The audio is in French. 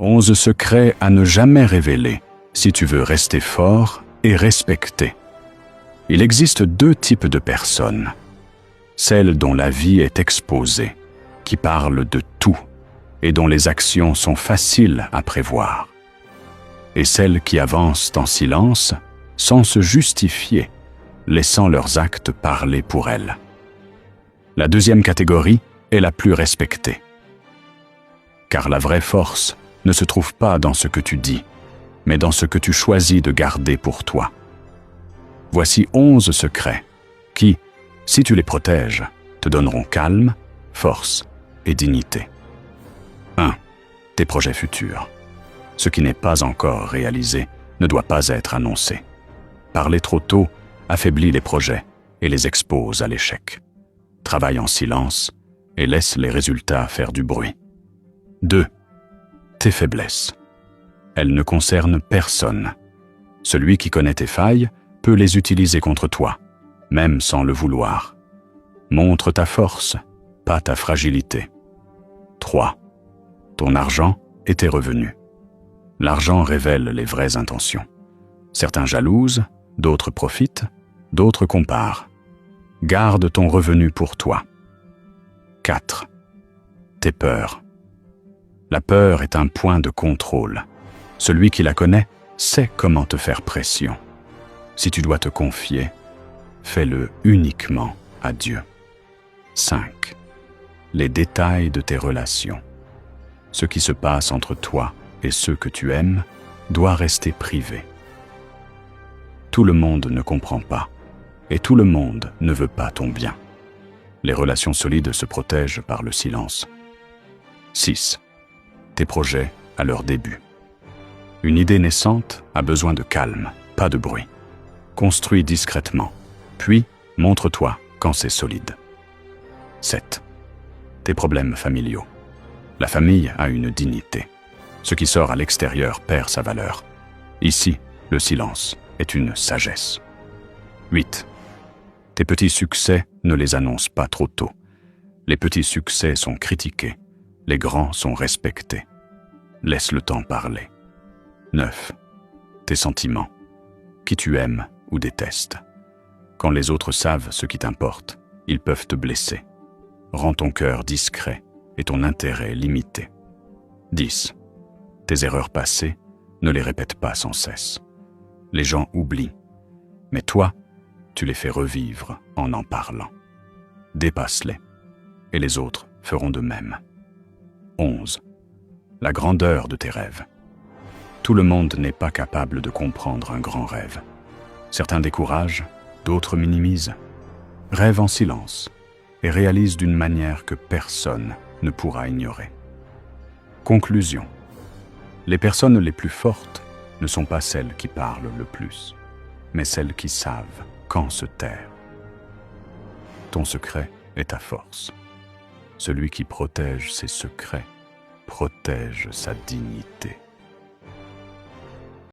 11 secrets à ne jamais révéler si tu veux rester fort et respecté. Il existe 2 types de personnes. Celles dont la vie est exposée, qui parlent de tout et dont les actions sont faciles à prévoir. Et celles qui avancent en silence sans se justifier, laissant leurs actes parler pour elles. La deuxième catégorie est la plus respectée. Car la vraie force ne se trouve pas dans ce que tu dis, mais dans ce que tu choisis de garder pour toi. Voici 11 secrets qui, si tu les protèges, te donneront calme, force et dignité. 1. Tes projets futurs. Ce qui n'est pas encore réalisé ne doit pas être annoncé. Parler trop tôt affaiblit les projets et les expose à l'échec. Travaille en silence et laisse les résultats faire du bruit. 2. Tes faiblesses. Elles ne concernent personne. Celui qui connaît tes failles peut les utiliser contre toi, même sans le vouloir. Montre ta force, pas ta fragilité. 3. Ton argent et tes revenus. L'argent révèle les vraies intentions. Certains jalousent, d'autres profitent, d'autres comparent. Garde ton revenu pour toi. 4. Tes peurs. La peur est un point de contrôle. Celui qui la connaît sait comment te faire pression. Si tu dois te confier, fais-le uniquement à Dieu. 5. Les détails de tes relations. Ce qui se passe entre toi et ceux que tu aimes doit rester privé. Tout le monde ne comprend pas, et tout le monde ne veut pas ton bien. Les relations solides se protègent par le silence. 6. Tes projets à leur début. Une idée naissante a besoin de calme, pas de bruit. Construis discrètement, puis montre-toi quand c'est solide. 7. Tes problèmes familiaux. La famille a une dignité. Ce qui sort à l'extérieur perd sa valeur. Ici, le silence est une sagesse. 8. Tes petits succès ne les annonce pas trop tôt. Les petits succès sont critiqués, les grands sont respectés. Laisse le temps parler. 9. Tes sentiments, qui tu aimes ou détestes. Quand les autres savent ce qui t'importe, ils peuvent te blesser. Rends ton cœur discret et ton intérêt limité. 10. Tes erreurs passées, ne les répète pas sans cesse. Les gens oublient, mais toi, tu les fais revivre en parlant. Dépasse-les, et les autres feront de même. 11. La grandeur de tes rêves. Tout le monde n'est pas capable de comprendre un grand rêve. Certains découragent, d'autres minimisent. Rêve en silence et réalise d'une manière que personne ne pourra ignorer. Conclusion. Les personnes les plus fortes ne sont pas celles qui parlent le plus, mais celles qui savent quand se taire. Ton secret est ta force. Celui qui protège ses secrets protège sa dignité.